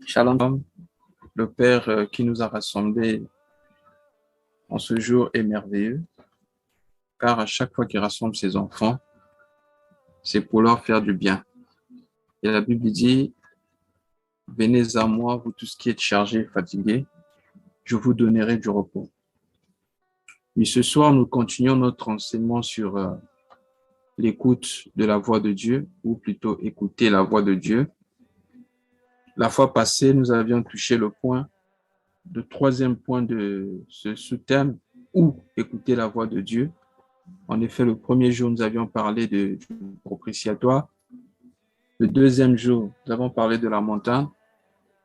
Shalom, le Père qui nous a rassemblés en ce jour est merveilleux, car à chaque fois qu'il rassemble ses enfants, c'est pour leur faire du bien. Et la Bible dit, venez à moi, vous tous qui êtes chargés et fatigués, je vous donnerai du repos. Mais ce soir, nous continuons notre enseignement sur l'écoute de la voix de Dieu, ou plutôt écouter la voix de Dieu. La fois passée, nous avions touché le troisième point de ce sous-thème, ou écouter la voix de Dieu. En effet, le premier jour, nous avions parlé du propitiatoire. Le deuxième jour, nous avons parlé de la montagne.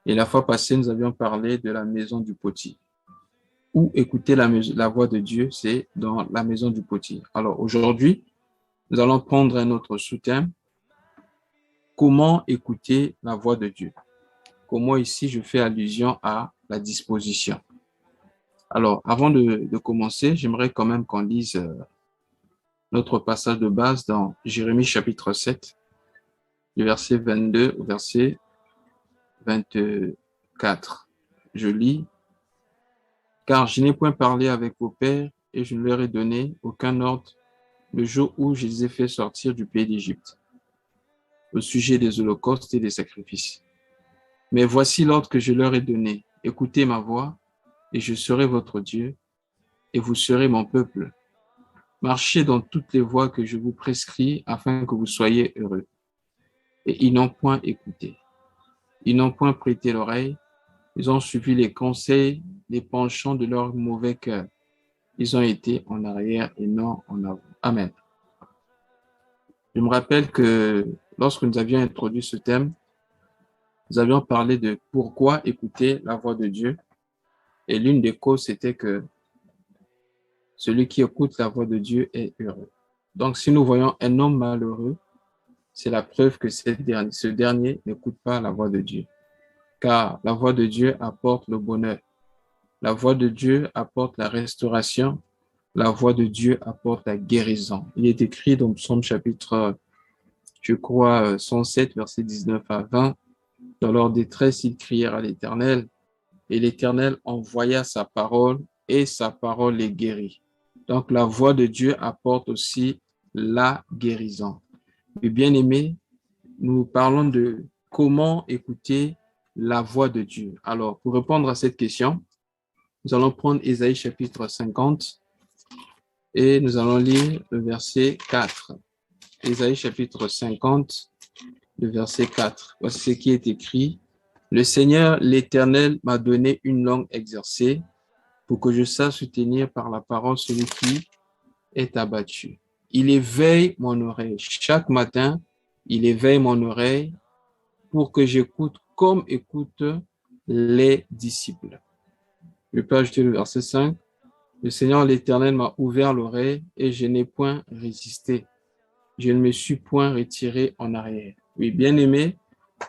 Et la fois passée, nous avions parlé de la maison du potier. Où écouter la voix de Dieu, c'est dans la maison du potier. Alors aujourd'hui, nous allons prendre un autre sous-thème. Comment écouter la voix de Dieu? Comment ici, je fais allusion à la disposition. Alors, avant de commencer, j'aimerais quand même qu'on lise notre passage de base dans Jérémie chapitre 7, du verset 22 au verset 24. Je lis, car je n'ai point parlé avec vos pères et je ne leur ai donné aucun ordre le jour où je les ai fait sortir du pays d'Égypte, au sujet des holocaustes et des sacrifices. Mais voici l'ordre que je leur ai donné. Écoutez ma voix et je serai votre Dieu et vous serez mon peuple. Marchez dans toutes les voies que je vous prescris afin que vous soyez heureux. Et ils n'ont point écouté. Ils n'ont point prêté l'oreille. Ils ont suivi les conseils, les penchants de leur mauvais cœur. Ils ont été en arrière et non en avant. Amen. Je me rappelle que lorsque nous avions introduit ce thème, nous avions parlé de pourquoi écouter la voix de Dieu. Et l'une des causes, c'était que celui qui écoute la voix de Dieu est heureux. Donc, si nous voyons un homme malheureux, c'est la preuve que ce dernier n'écoute pas la voix de Dieu. Car la voix de Dieu apporte le bonheur. La voix de Dieu apporte la restauration. La voix de Dieu apporte la guérison. Il est écrit dans Psaume chapitre, je crois, 107, versets 19 à 20. Dans leur détresse, ils crièrent à l'Éternel, et l'Éternel envoya sa parole, et sa parole les guérit. Donc, la voix de Dieu apporte aussi la guérison. Et bien aimé, nous parlons de comment écouter la voix de Dieu. Alors, pour répondre à cette question, nous allons prendre Ésaïe chapitre 50 et nous allons lire le verset 4. Ésaïe chapitre 50, le verset 4. Voici ce qui est écrit. Le Seigneur, l'Éternel, m'a donné une langue exercée pour que je sache soutenir par la parole celui qui est abattu. Il éveille mon oreille. Chaque matin, il éveille mon oreille pour que j'écoute comme écoutent les disciples. Je peux ajouter le verset 5. Le Seigneur l'Éternel m'a ouvert l'oreille et je n'ai point résisté. Je ne me suis point retiré en arrière. Oui, bien aimé,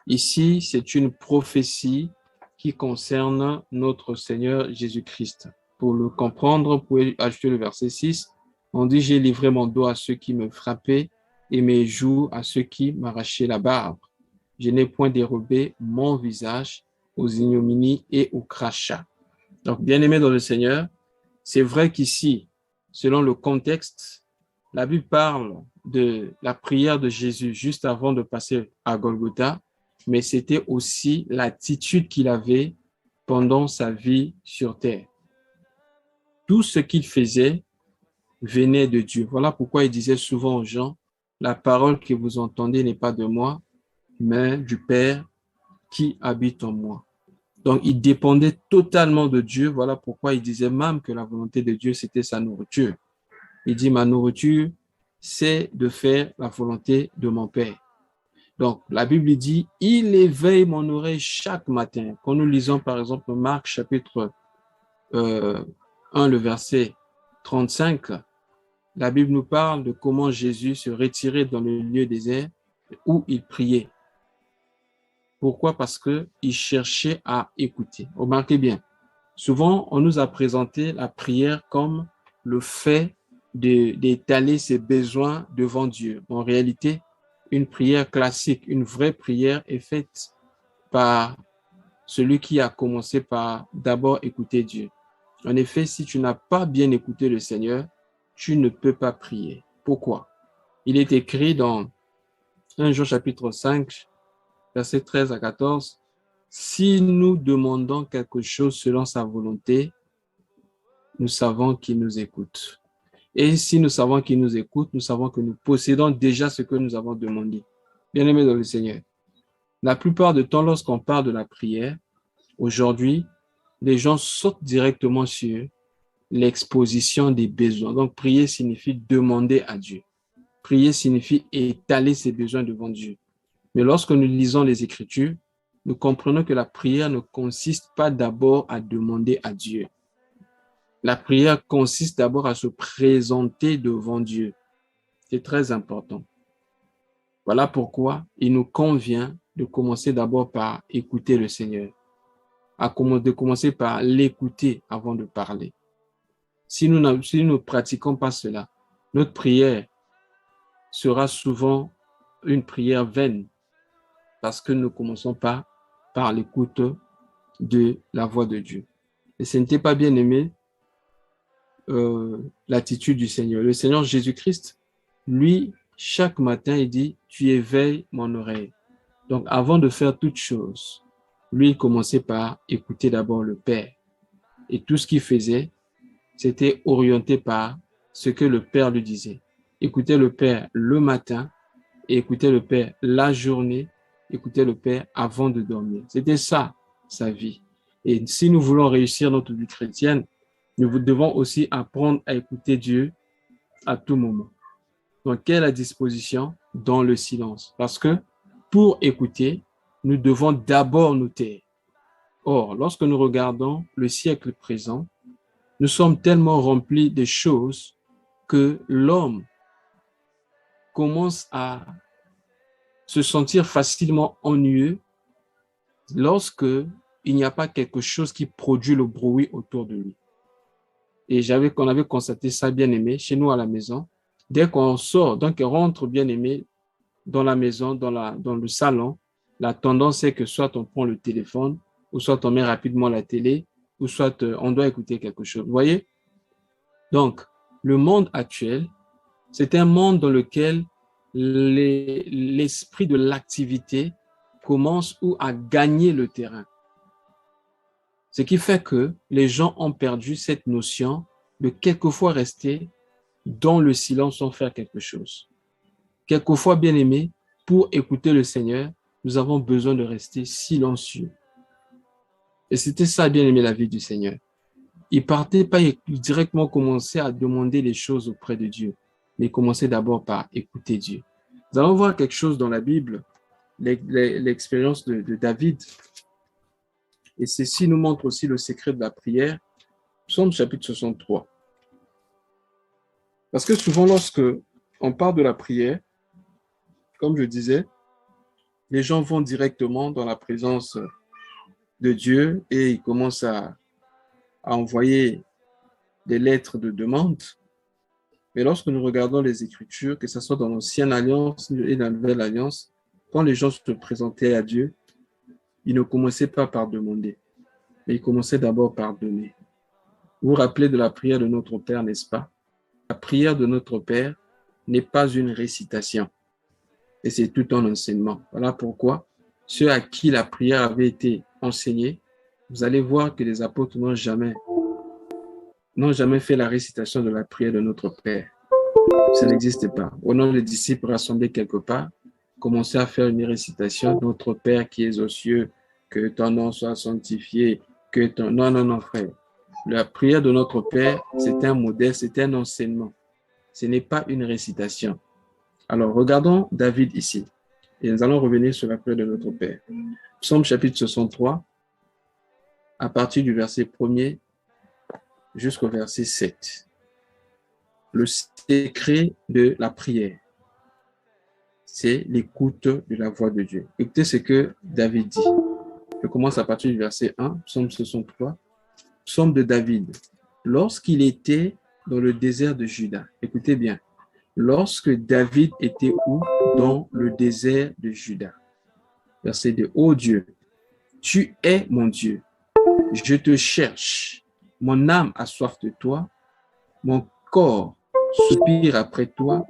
ici, c'est une prophétie qui concerne notre Seigneur Jésus-Christ. Pour le comprendre, vous pouvez ajouter le verset 6. On dit, j'ai livré mon dos à ceux qui me frappaient et mes joues à ceux qui m'arrachaient la barbe. Je n'ai point dérobé mon visage aux ignominies et aux crachats. Donc, bien aimé dans le Seigneur, c'est vrai qu'ici, selon le contexte, la Bible parle de la prière de Jésus juste avant de passer à Golgotha, mais c'était aussi l'attitude qu'il avait pendant sa vie sur terre. Tout ce qu'il faisait venait de Dieu. Voilà pourquoi il disait souvent aux gens, la parole que vous entendez n'est pas de moi, mais du Père qui habite en moi. Donc, il dépendait totalement de Dieu. Voilà pourquoi il disait même que la volonté de Dieu, c'était sa nourriture. Il dit, ma nourriture, c'est de faire la volonté de mon Père. Donc, la Bible dit, il éveille mon oreille chaque matin. Quand nous lisons, par exemple, Marc chapitre 1, le verset 35, la Bible nous parle de comment Jésus se retirait dans le lieu désert où il priait. Pourquoi? Parce qu'il cherchait à écouter. Remarquez bien, souvent, on nous a présenté la prière comme le fait d'étaler ses besoins devant Dieu. En réalité, une prière classique, une vraie prière est faite par celui qui a commencé par d'abord écouter Dieu. En effet, si tu n'as pas bien écouté le Seigneur, tu ne peux pas prier. Pourquoi? Il est écrit dans 1 Jean chapitre 5, versets 13 à 14, « Si nous demandons quelque chose selon sa volonté, nous savons qu'il nous écoute. Et si nous savons qu'il nous écoute, nous savons que nous possédons déjà ce que nous avons demandé. » Bien-aimés dans le Seigneur, la plupart du temps, lorsqu'on parle de la prière, aujourd'hui, les gens sautent directement sur l'exposition des besoins. Donc, prier signifie demander à Dieu. Prier signifie étaler ses besoins devant Dieu. Mais lorsque nous lisons les Écritures, nous comprenons que la prière ne consiste pas d'abord à demander à Dieu. La prière consiste d'abord à se présenter devant Dieu. C'est très important. Voilà pourquoi il nous convient de commencer d'abord par écouter le Seigneur, de commencer par l'écouter avant de parler. Si nous ne pratiquons pas cela, notre prière sera souvent une prière vaine parce que nous ne commençons pas par l'écoute de la voix de Dieu. Et ce n'était pas bien aimé l'attitude du Seigneur. Le Seigneur Jésus-Christ, lui, chaque matin, il dit, « Tu éveilles mon oreille. » Donc, avant de faire toute chose, lui, il commençait par écouter d'abord le Père. Et tout ce qu'il faisait, c'était orienté par ce que le Père lui disait. Écouter le Père le matin et écouter le Père la journée, écouter le Père avant de dormir. C'était ça, sa vie. Et si nous voulons réussir notre vie chrétienne, nous devons aussi apprendre à écouter Dieu à tout moment. Donc, quelle est la disposition? Dans le silence. Parce que pour écouter, nous devons d'abord nous taire. Or, lorsque nous regardons le siècle présent, nous sommes tellement remplis de choses que l'homme commence à se sentir facilement ennuyeux lorsque il n'y a pas quelque chose qui produit le bruit autour de lui. Et qu'on avait constaté ça, bien aimé, chez nous à la maison. Dès qu'on sort, donc on rentre, bien aimé, dans la maison, dans le salon, la tendance est que soit on prend le téléphone, ou soit on met rapidement la télé, ou soit on doit écouter quelque chose. Vous voyez? Donc, le monde actuel, c'est un monde dans lequel l'esprit de l'activité commence ou à gagner le terrain. Ce qui fait que les gens ont perdu cette notion de quelquefois rester dans le silence sans faire quelque chose. Quelquefois, bien aimé, pour écouter le Seigneur, nous avons besoin de rester silencieux. Et c'était ça, bien aimé, la vie du Seigneur. Il partait pas directement commencer à demander les choses auprès de Dieu, mais commencer d'abord par écouter Dieu. Nous allons voir quelque chose dans la Bible, l'expérience de David. Et ceci nous montre aussi le secret de la prière. Psaume chapitre 63. Parce que souvent, lorsque on parle de la prière, comme je disais, les gens vont directement dans la présence de Dieu et ils commencent à envoyer des lettres de demande. Mais lorsque nous regardons les Écritures, que ce soit dans l'Ancienne Alliance et dans la Nouvelle Alliance, quand les gens se présentaient à Dieu, ils ne commençaient pas par demander, mais ils commençaient d'abord par donner. Vous vous rappelez de la prière de notre Père, n'est-ce pas? La prière de notre Père n'est pas une récitation, et c'est tout un enseignement. Voilà pourquoi ceux à qui la prière avait été enseignée, vous allez voir que les apôtres n'ont jamais fait la récitation de la prière de notre Père. Ça n'existe pas. Au nom des disciples rassemblés quelque part, commencez à faire une récitation. Notre Père qui es aux cieux, que ton nom soit sanctifié, que ton... Non, frère. La prière de notre Père, c'est un modèle, c'est un enseignement. Ce n'est pas une récitation. Alors, regardons David ici. Et nous allons revenir sur la prière de notre Père. Psaume chapitre 63, à partir du verset 1er jusqu'au verset 7. Le secret de la prière, c'est l'écoute de la voix de Dieu. Écoutez ce que David dit. Je commence à partir du verset 1, Psaume 63, Psaume de David. Lorsqu'il était dans le désert de Juda, écoutez bien, lorsque David était où? Dans le désert de Juda. Verset 2, ô Dieu, Tu es mon Dieu. Je te cherche. Mon âme a soif de toi. Mon corps soupire après toi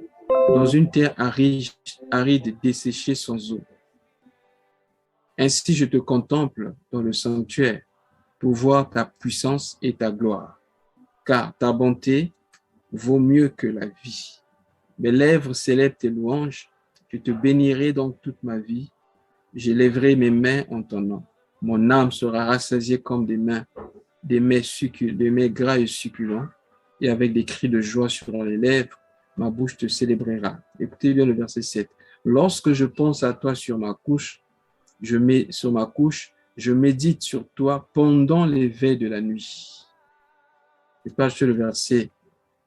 dans une terre aride desséchée sans eau. Ainsi je te contemple dans le sanctuaire pour voir ta puissance et ta gloire, car ta bonté vaut mieux que la vie. Mes lèvres célèbrent tes louanges, je te bénirai donc toute ma vie, je lèverai mes mains en ton nom. Mon âme sera rassasiée comme des mets gras et succulents, et avec des cris de joie sur les lèvres, ma bouche te célébrera. Écoutez bien le verset 7. Lorsque je pense à toi sur ma couche, je médite sur toi pendant les veilles de la nuit. Je passe sur le verset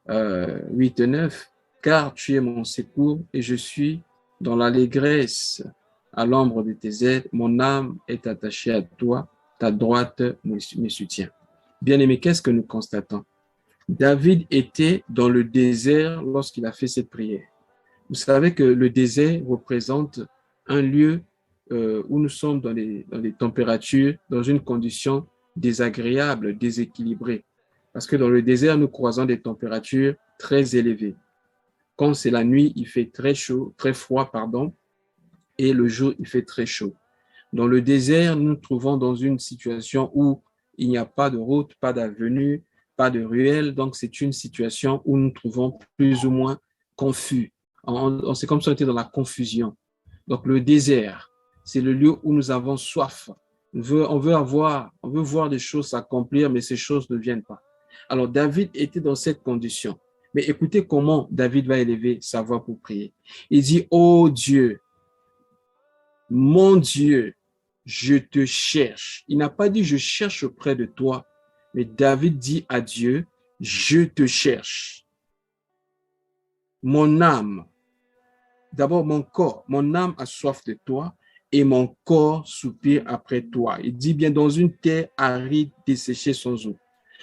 8 et 9. Car tu es mon secours et je suis dans l'allégresse à l'ombre de tes ailes. Mon âme est attachée à toi, ta droite me soutient. Bien-aimés, qu'est-ce que nous constatons? David était dans le désert lorsqu'il a fait cette prière. Vous savez que le désert représente un lieu où nous sommes dans des températures, dans une condition désagréable, déséquilibrée. Parce que dans le désert, nous croisons des températures très élevées. Quand c'est la nuit, il fait très froid, et le jour, il fait très chaud. Dans le désert, nous nous trouvons dans une situation où il n'y a pas de route, pas d'avenue, pas de ruelle. Donc, c'est une situation où nous nous trouvons plus ou moins confus. C'est comme si on était dans la confusion. Donc, le désert, c'est le lieu où nous avons soif. On veut voir des choses s'accomplir, mais ces choses ne viennent pas. Alors, David était dans cette condition. Mais écoutez comment David va élever sa voix pour prier. Il dit, « Oh Dieu, mon Dieu, je te cherche. » Il n'a pas dit « je cherche auprès de toi », mais David dit à Dieu, « je te cherche. » Mon âme, d'abord mon corps, mon âme a soif de toi et mon corps soupire après toi. Il dit bien dans une terre aride, desséchée sans eau.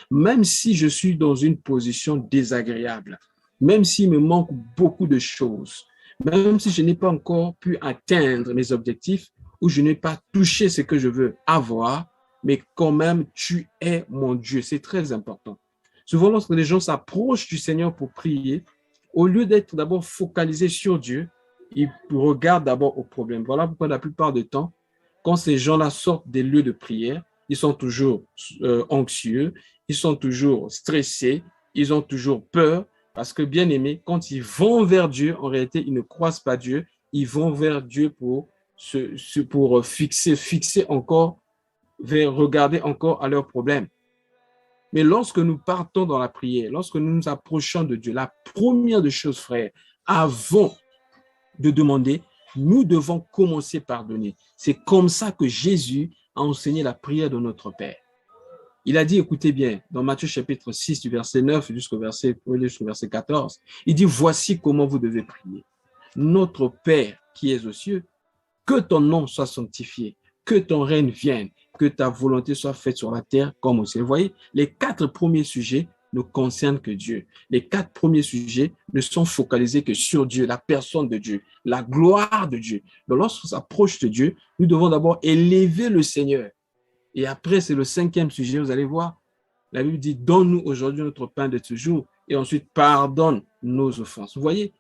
Même si je suis dans une position désagréable, même s'il me manque beaucoup de choses, même si je n'ai pas encore pu atteindre mes objectifs ou je n'ai pas touché ce que je veux avoir, mais quand même, tu es mon Dieu. C'est très important. Souvent, lorsque les gens s'approchent du Seigneur pour prier, au lieu d'être d'abord focalisés sur Dieu, ils regardent d'abord au problème. Voilà pourquoi la plupart du temps, quand ces gens-là sortent des lieux de prière, ils sont toujours anxieux, ils sont toujours stressés, ils ont toujours peur, parce que bien aimés, quand ils vont vers Dieu, en réalité, ils ne croisent pas Dieu, ils vont vers Dieu pour fixer encore, regarder encore à leurs problèmes. Mais lorsque nous partons dans la prière, lorsque nous nous approchons de Dieu, la première des choses, frères, avant de demander, nous devons commencer par donner. C'est comme ça que Jésus a enseigné la prière de notre Père. Il a dit, écoutez bien, dans Matthieu chapitre 6, du verset 9 jusqu'au verset 14, il dit, voici comment vous devez prier. Notre Père qui es aux cieux, que ton nom soit sanctifié, que ton règne vienne, que ta volonté soit faite sur la terre comme au ciel. Vous voyez, les 4 premiers sujets ne concernent que Dieu. Les 4 premiers sujets ne sont focalisés que sur Dieu, la personne de Dieu, la gloire de Dieu. Donc, lorsqu'on s'approche de Dieu, nous devons d'abord élever le Seigneur. Et après, c'est le 5e sujet, vous allez voir. La Bible dit, donne-nous aujourd'hui notre pain de ce jour et ensuite pardonne nos offenses. Vous voyez?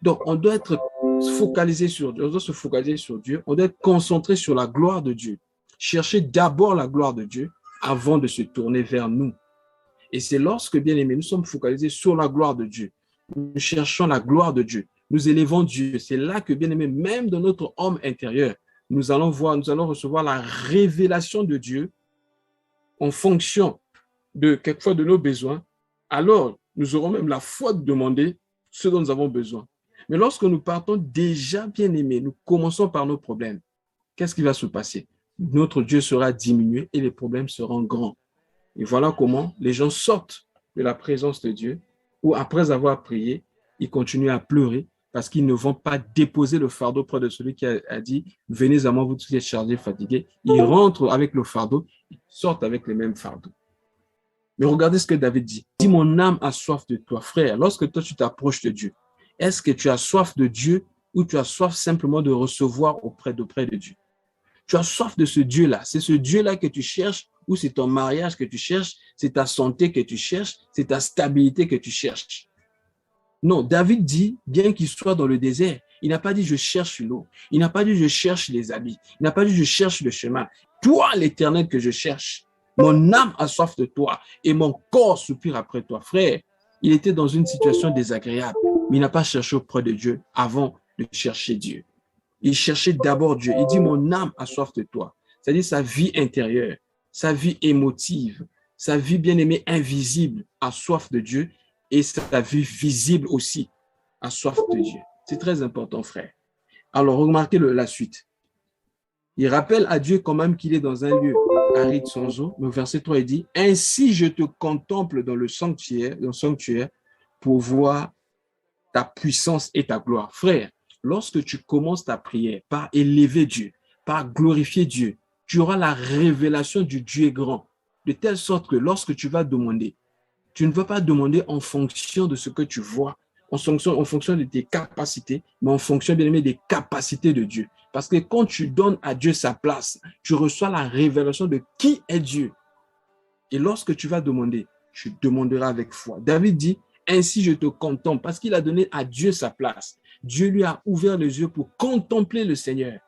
Donc, on doit être focalisé sur Dieu, on doit se focaliser sur Dieu, on doit être concentré sur la gloire de Dieu. Chercher d'abord la gloire de Dieu avant de se tourner vers nous. Et c'est lorsque, bien aimés, nous sommes focalisés sur la gloire de Dieu. Nous cherchons la gloire de Dieu. Nous élevons Dieu. C'est là que, bien aimés, même dans notre homme intérieur, nous allons recevoir la révélation de Dieu en fonction quelquefois de nos besoins. Alors, nous aurons même la foi de demander ce dont nous avons besoin. Mais lorsque nous partons déjà bien aimés, nous commençons par nos problèmes. Qu'est-ce qui va se passer? Notre Dieu sera diminué et les problèmes seront grands. Et voilà comment les gens sortent de la présence de Dieu, ou après avoir prié, ils continuent à pleurer parce qu'ils ne vont pas déposer le fardeau près de celui qui a dit « Venez à moi, vous tous qui êtes chargés, fatigués ». Ils rentrent avec le fardeau, ils sortent avec les mêmes fardeaux. Mais regardez ce que David dit. « Si mon âme a soif de toi, frère, lorsque toi tu t'approches de Dieu, est-ce que tu as soif de Dieu ou tu as soif simplement de recevoir auprès de Dieu? Tu as soif de ce Dieu-là. C'est ce Dieu-là que tu cherches, ou c'est ton mariage que tu cherches, c'est ta santé que tu cherches, c'est ta stabilité que tu cherches. Non, David dit, bien qu'il soit dans le désert, il n'a pas dit je cherche l'eau. Il n'a pas dit je cherche les habits. Il n'a pas dit je cherche le chemin. Toi, l'Éternel que je cherche. Mon âme a soif de toi et mon corps soupire après toi. Frère, il était dans une situation désagréable, mais il n'a pas cherché auprès de Dieu avant de chercher Dieu. Il cherchait d'abord Dieu. Il dit mon âme a soif de toi. C'est-à-dire sa vie intérieure, sa vie émotive, sa vie bien-aimée invisible a soif de Dieu et sa vie visible aussi a soif de Dieu. C'est très important, frère. Alors, remarquez la suite. Il rappelle à Dieu quand même qu'il est dans un lieu aride sans eau. Le verset 3, il dit, « Ainsi je te contemple dans le sanctuaire pour voir ta puissance et ta gloire. » Frère, lorsque tu commences ta prière par élever Dieu, par glorifier Dieu, tu auras la révélation du Dieu grand, de telle sorte que lorsque tu vas demander, tu ne vas pas demander en fonction de ce que tu vois, en fonction de tes capacités, mais en fonction, bien aimé, des capacités de Dieu. Parce que quand tu donnes à Dieu sa place, tu reçois la révélation de qui est Dieu. Et lorsque tu vas demander, tu demanderas avec foi. David dit, ainsi je te contemple, parce qu'il a donné à Dieu sa place. Dieu lui a ouvert les yeux pour contempler le Seigneur.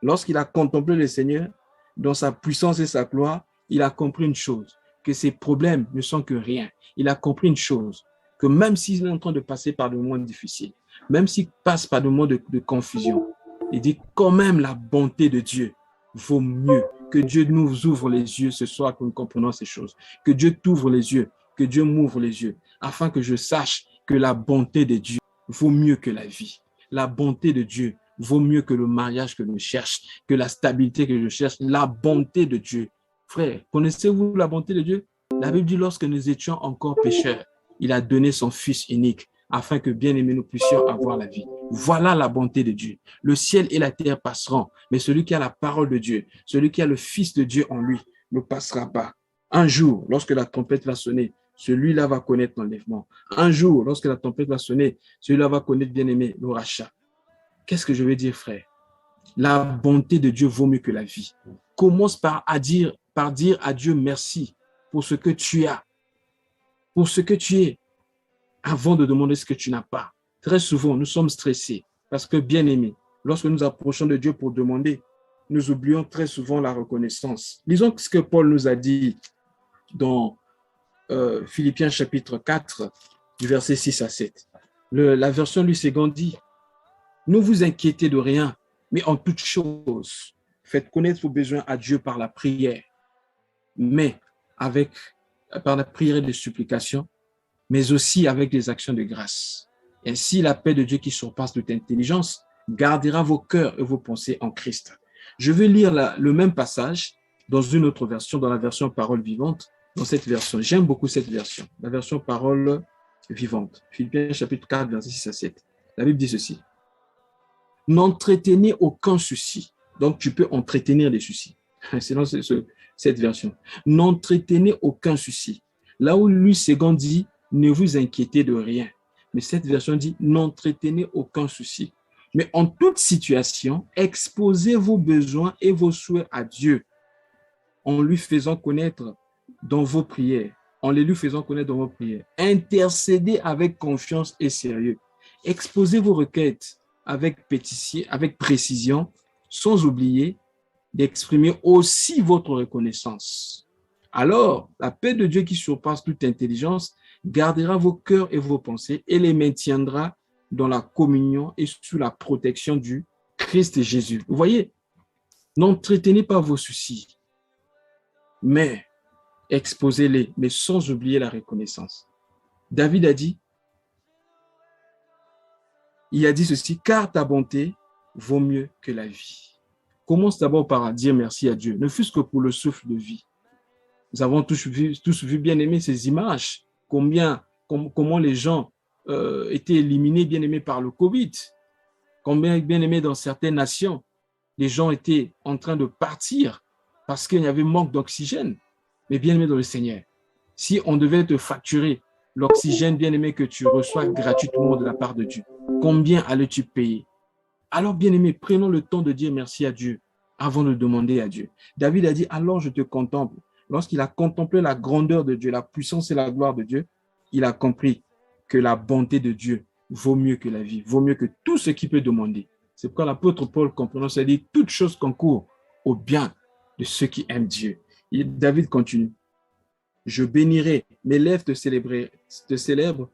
Lorsqu'il a contemplé le Seigneur, dans sa puissance et sa gloire, il a compris une chose, que ses problèmes ne sont que rien. Il a compris une chose, que même s'il est en train de passer par des moments difficiles, même s'il passe par des moments de confusion, il dit quand même la bonté de Dieu vaut mieux. Que Dieu nous ouvre les yeux ce soir que nous comprenons ces choses. Que Dieu t'ouvre les yeux, que Dieu m'ouvre les yeux, afin que je sache que la bonté de Dieu vaut mieux que la vie. La bonté de Dieu vaut mieux que le mariage que je cherche, que la stabilité que je cherche. La bonté de Dieu. Frère, connaissez-vous la bonté de Dieu? La Bible dit, lorsque nous étions encore pécheurs, il a donné son Fils unique, afin que, bien aimés, nous puissions avoir la vie. Voilà la bonté de Dieu. Le ciel et la terre passeront, mais celui qui a la parole de Dieu, celui qui a le Fils de Dieu en lui, ne passera pas. Un jour, lorsque la trompette va sonner, celui-là va connaître l'enlèvement. Un jour, lorsque la trompette va sonner, celui-là va connaître, bien aimé, le rachat. Qu'est-ce que je veux dire, frère? La bonté de Dieu vaut mieux que la vie. Commence par dire à Dieu merci pour ce que tu as, pour ce que tu es, avant de demander ce que tu n'as pas. Très souvent, nous sommes stressés parce que, bien aimés, lorsque nous approchons de Dieu pour demander, nous oublions très souvent la reconnaissance. Lisons ce que Paul nous a dit dans Philippiens chapitre 4, du verset 6 à 7. La version lui Ségan dit, ne vous inquiétez de rien, mais en toute chose, faites connaître vos besoins à Dieu par la prière, mais par la prière et de supplication, mais aussi avec des actions de grâce. Ainsi, la paix de Dieu qui surpasse toute intelligence gardera vos cœurs et vos pensées en Christ. Je vais lire le même passage dans une autre version, dans la version Parole vivante, dans cette version. J'aime beaucoup cette version, la version Parole vivante. Philippiens chapitre 4, verset 6 à 7. La Bible dit ceci. N'entretenez aucun souci. Donc, tu peux entretenir des soucis. C'est dans cette version. N'entretenez aucun souci. Là où lui, Ségan dit, ne vous inquiétez de rien. Mais cette version dit, n'entretenez aucun souci. Mais en toute situation, exposez vos besoins et vos souhaits à Dieu en lui faisant connaître dans vos prières. En les lui faisant connaître dans vos prières. Intercédez avec confiance et sérieux. Exposez vos requêtes avec précision, sans oublier d'exprimer aussi votre reconnaissance. Alors, la paix de Dieu qui surpasse toute intelligence gardera vos cœurs et vos pensées et les maintiendra dans la communion et sous la protection du Christ Jésus. Vous voyez, n'entretenez pas vos soucis, mais exposez-les, mais sans oublier la reconnaissance. David a dit, ceci, car ta bonté vaut mieux que la vie. Commence d'abord par dire merci à Dieu, ne fût-ce que pour le souffle de vie. Nous avons tous vu bien aimé ces images, comment les gens étaient éliminés, bien aimés par le Covid, combien bien aimés dans certaines nations, les gens étaient en train de partir parce qu'il y avait manque d'oxygène. Mais bien aimé dans le Seigneur, si on devait te facturer l'oxygène bien aimé que tu reçois gratuitement de la part de Dieu, combien allais-tu payer? Alors bien aimé, prenons le temps de dire merci à Dieu avant de demander à Dieu. David a dit, alors je te contemple. Lorsqu'il a contemplé la grandeur de Dieu, la puissance et la gloire de Dieu, il a compris que la bonté de Dieu vaut mieux que la vie, vaut mieux que tout ce qu'il peut demander. C'est pourquoi l'apôtre Paul, comprenant, ça dit, toute chose concourt au bien de ceux qui aiment Dieu. Et David continue. Je bénirai, mes lèvres te célèbrent,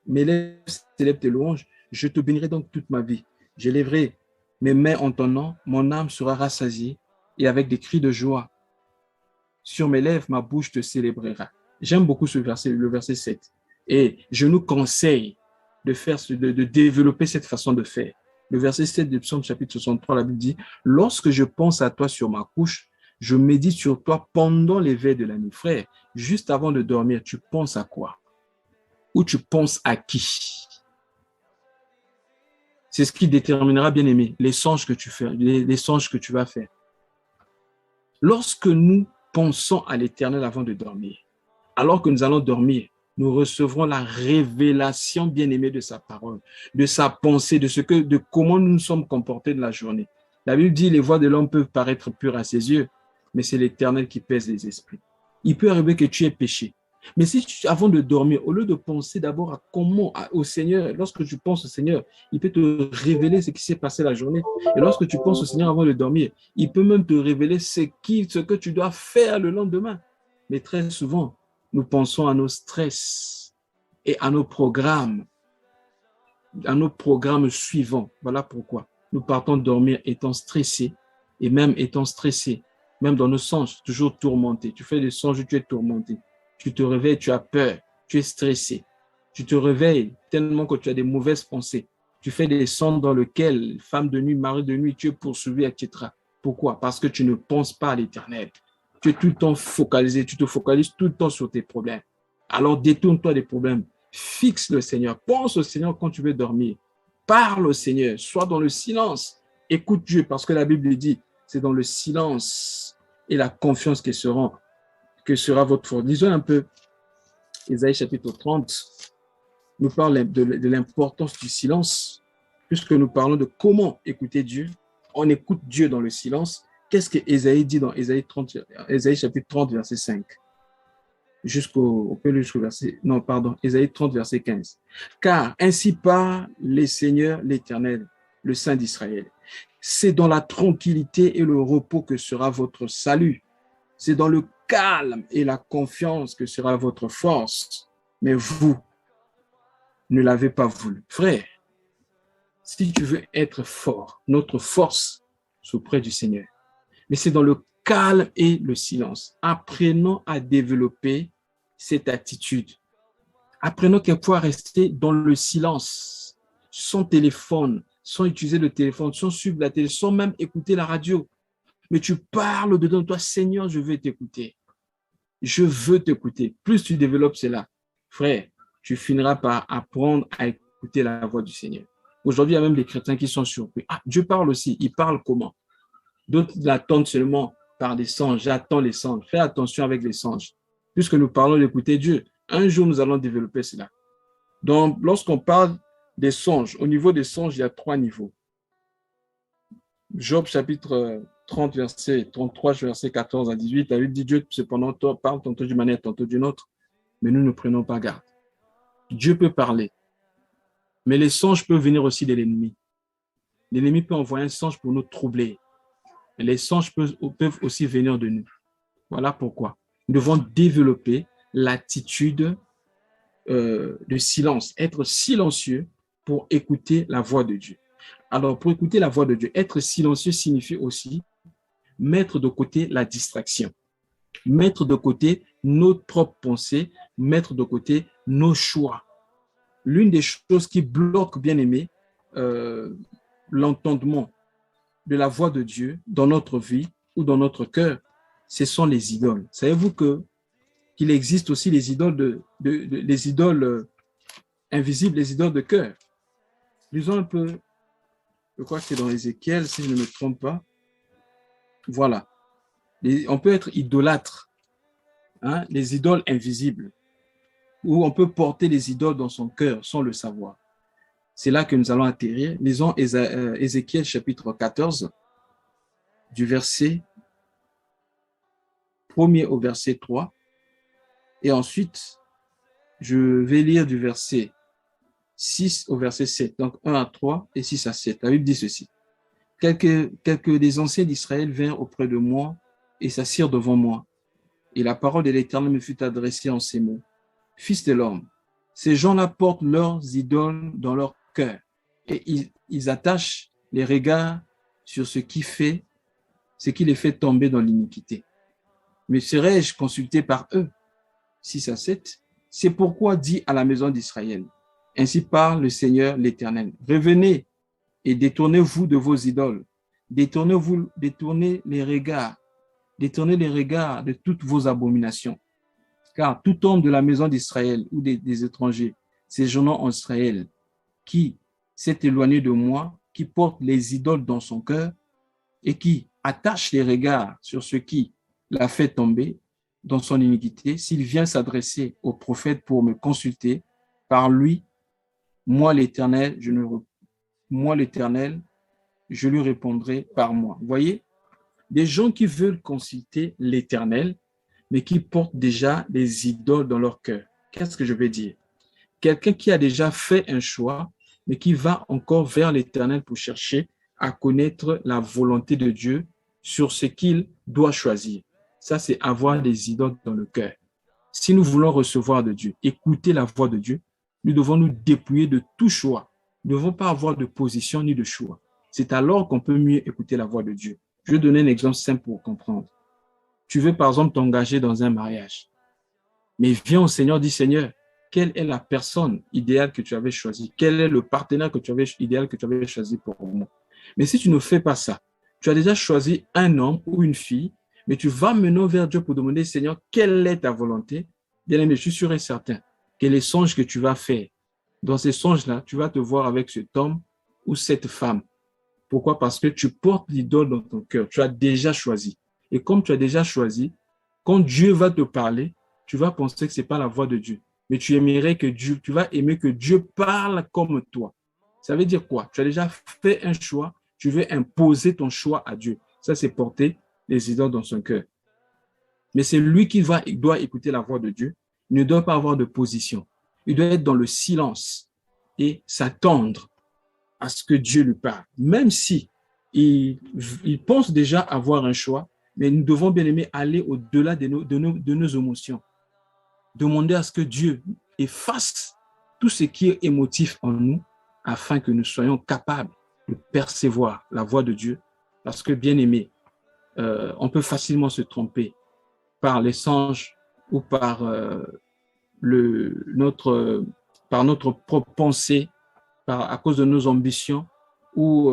mes lèvres célèbrent tes louanges. Je te bénirai donc toute ma vie. Je lèverai mes mains en ton nom, mon âme sera rassasiée et avec des cris de joie. Sur mes lèvres, ma bouche te célébrera. J'aime beaucoup ce verset, le verset 7. Et je nous conseille de développer cette façon de faire. Le verset 7 du psaume chapitre 63, la Bible dit, lorsque je pense à toi sur ma couche, je médite sur toi pendant les veilles de la nuit. Frère, juste avant de dormir, tu penses à quoi? Ou tu penses à qui? C'est ce qui déterminera, bien aimé, les songes que tu fais, les songes que tu vas faire. Lorsque nous pensons à l'Éternel avant de dormir, alors que nous allons dormir, nous recevrons la révélation bien-aimée de sa parole, de sa pensée, de comment nous nous sommes comportés de la journée. La Bible dit, les voies de l'homme peuvent paraître pures à ses yeux, mais c'est l'Éternel qui pèse les esprits. Il peut arriver que tu aies péché. Mais si avant de dormir, au lieu de penser d'abord au Seigneur, lorsque tu penses au Seigneur, il peut te révéler ce qui s'est passé la journée. Et lorsque tu penses au Seigneur avant de dormir, il peut même te révéler ce que tu dois faire le lendemain. Mais très souvent, nous pensons à nos stress et à nos programmes suivants. Voilà pourquoi nous partons dormir étant stressés et même étant stressés, même dans nos songes, toujours tourmentés. Tu fais des songes où tu es tourmenté. Tu te réveilles, tu as peur, tu es stressé. Tu te réveilles tellement que tu as des mauvaises pensées. Tu fais des songes dans lesquels, femme de nuit, mari de nuit, tu es poursuivi, etc. Pourquoi? Parce que tu ne penses pas à l'Éternel. Tu es tout le temps focalisé, tu te focalises tout le temps sur tes problèmes. Alors détourne-toi des problèmes. Fixe le Seigneur. Pense au Seigneur quand tu veux dormir. Parle au Seigneur. Sois dans le silence. Écoute Dieu parce que la Bible dit, c'est dans le silence et la confiance que sera votre force. Lisons un peu Ésaïe chapitre 30. Nous parle de l'importance du silence, puisque nous parlons de comment écouter Dieu. On écoute Dieu dans le silence. Qu'est-ce que Ésaïe dit dans Ésaïe chapitre 30, verset 5 jusqu'au verset, non, pardon, Ésaïe 30, verset 15. Car ainsi parle le Seigneur l'Éternel, le Saint d'Israël. C'est dans la tranquillité et le repos que sera votre salut. C'est dans le calme et la confiance que sera votre force. Mais vous ne l'avez pas voulu. Frère, si tu veux être fort, notre force, c'est auprès du Seigneur. Mais c'est dans le calme et le silence. Apprenons à développer cette attitude. Apprenons quelquefois à rester dans le silence, sans téléphone, sans utiliser le téléphone, sans suivre la télé, sans même écouter la radio. Mais tu parles dedans de toi, Seigneur, je veux t'écouter. Je veux t'écouter. Plus tu développes cela, frère, tu finiras par apprendre à écouter la voix du Seigneur. Aujourd'hui, il y a même des chrétiens qui sont surpris. Ah, Dieu parle aussi. Il parle comment? D'autres l'attendent seulement par des songes. J'attends les songes. Fais attention avec les songes. Puisque nous parlons d'écouter Dieu, un jour, nous allons développer cela. Donc, lorsqu'on parle des songes, au niveau des songes, il y a 3 niveaux. Job chapitre 30, verset 33, verset 14 à 18, la Bible dit Dieu cependant parle tantôt d'une manière, tantôt d'une autre, mais nous ne prenons pas garde. Dieu peut parler, mais les songes peuvent venir aussi de l'ennemi. L'ennemi peut envoyer un songe pour nous troubler. Mais les songes peuvent aussi venir de nous. Voilà pourquoi nous devons développer l'attitude de silence, être silencieux pour écouter la voix de Dieu. Alors, pour écouter la voix de Dieu, être silencieux signifie aussi mettre de côté la distraction, mettre de côté nos propres pensées, mettre de côté nos choix. L'une des choses qui bloque, bien aimé, l'entendement de la voix de Dieu dans notre vie ou dans notre cœur, ce sont les idoles. Savez-vous qu'il existe aussi les idoles, les idoles invisibles, les idoles de cœur? Lisons un peu, je crois que c'est dans Ézéchiel, si je ne me trompe pas. Voilà. On peut être idolâtre, hein, les idoles invisibles, ou on peut porter les idoles dans son cœur sans le savoir. C'est là que nous allons atterrir. Lisons Ézéchiel chapitre 14. du verset 1er au verset 3. Et ensuite, je vais lire du verset 6 au verset 7. Donc 1 à 3 et 6 à 7. La Bible dit ceci. Quelques des anciens d'Israël vinrent auprès de moi et s'assirent devant moi. Et la parole de l'Éternel me fut adressée en ces mots. Fils de l'homme, ces gens-là portent leurs idoles dans leur cœur et ils attachent les regards sur ce qui les fait tomber dans l'iniquité. Mais serais-je consulté par eux? 6 à 7. C'est pourquoi dit à la maison d'Israël, ainsi parle le Seigneur l'Éternel. Revenez et détournez-vous de vos idoles. Détournez les regards de toutes vos abominations. Car tout homme de la maison d'Israël ou des étrangers séjournant en Israël qui s'est éloigné de moi, qui porte les idoles dans son cœur et qui attache les regards sur ce qui l'a fait tomber dans son iniquité, s'il vient s'adresser au prophète pour me consulter, par lui, moi l'Éternel, je lui répondrai par moi. Vous voyez, des gens qui veulent consulter l'Éternel, mais qui portent déjà des idoles dans leur cœur. Qu'est-ce que je veux dire? Quelqu'un qui a déjà fait un choix, mais qui va encore vers l'Éternel pour chercher à connaître la volonté de Dieu sur ce qu'il doit choisir. Ça, c'est avoir des idoles dans le cœur. Si nous voulons recevoir de Dieu, écouter la voix de Dieu, nous devons nous dépouiller de tout choix. Nous ne devons pas avoir de position ni de choix. C'est alors qu'on peut mieux écouter la voix de Dieu. Je vais donner un exemple simple pour comprendre. Tu veux par exemple t'engager dans un mariage, mais viens au Seigneur, dis Seigneur, quelle est la personne idéale que tu avais choisie? Quel est le partenaire idéal que tu avais choisi pour moi? Mais si tu ne fais pas ça, tu as déjà choisi un homme ou une fille, mais tu vas maintenant vers Dieu pour demander, Seigneur, quelle est ta volonté? Bien aimé, je suis sûr et certain que les songes que tu vas faire, dans ces songes-là, tu vas te voir avec cet homme ou cette femme. Pourquoi? Parce que tu portes l'idole dans ton cœur. Tu as déjà choisi. Et comme tu as déjà choisi, quand Dieu va te parler, tu vas penser que ce n'est pas la voix de Dieu. Mais tu vas aimer que Dieu parle comme toi. Ça veut dire quoi? Tu as déjà fait un choix, tu veux imposer ton choix à Dieu. Ça, c'est porter les idoles dans son cœur. Mais c'est lui qui doit écouter la voix de Dieu. Il ne doit pas avoir de position. Il doit être dans le silence et s'attendre à ce que Dieu lui parle. Même si il pense déjà avoir un choix, mais nous devons bien aimer aller au-delà de nos émotions. Demander à ce que Dieu efface tout ce qui est émotif en nous afin que nous soyons capables de percevoir la voix de Dieu. Parce que, bien aimé, on peut facilement se tromper par les songes ou par notre propre pensée, à cause de nos ambitions, ou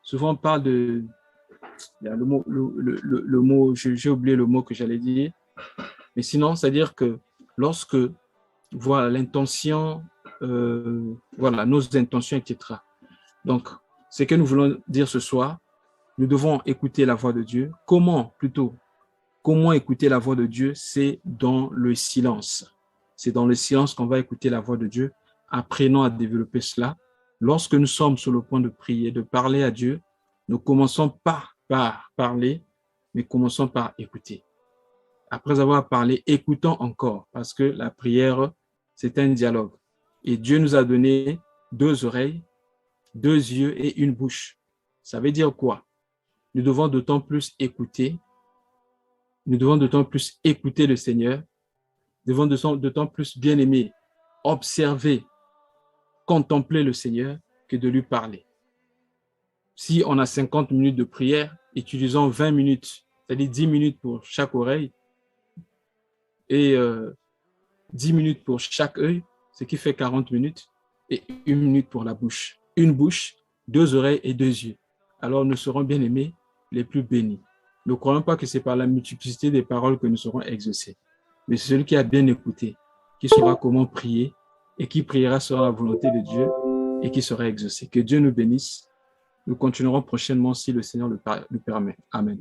souvent on parle de... Il y a le mot, j'ai oublié le mot que j'allais dire, mais sinon, c'est-à-dire que lorsque, voilà, l'intention, voilà, nos intentions, etc. Donc, ce que nous voulons dire ce soir, nous devons écouter la voix de Dieu. Comment écouter la voix de Dieu? C'est dans le silence. C'est dans le silence qu'on va écouter la voix de Dieu. Apprenons à développer cela. Lorsque nous sommes sur le point de prier, de parler à Dieu, nous commençons pas par parler, mais commençons par écouter. Après avoir parlé, écoutons encore, parce que la prière, c'est un dialogue. Et Dieu nous a donné 2 oreilles, 2 yeux et une bouche. Ça veut dire quoi? Nous devons d'autant plus écouter. Nous devons d'autant plus écouter le Seigneur. Nous devons d'autant plus bien aimer, observer, contempler le Seigneur que de lui parler. Si on a 50 minutes de prière, utilisons 20 minutes, c'est-à-dire 10 minutes pour chaque oreille et 10 minutes pour chaque œil, ce qui fait 40 minutes, et 1 minute pour la bouche. Une bouche, 2 oreilles et 2 yeux. Alors nous serons bien aimés, les plus bénis. Ne croyons pas que c'est par la multiplicité des paroles que nous serons exaucés, mais c'est celui qui a bien écouté, qui saura comment prier et qui priera selon la volonté de Dieu et qui sera exaucé. Que Dieu nous bénisse. Nous continuerons prochainement si le Seigneur le permet. Amen.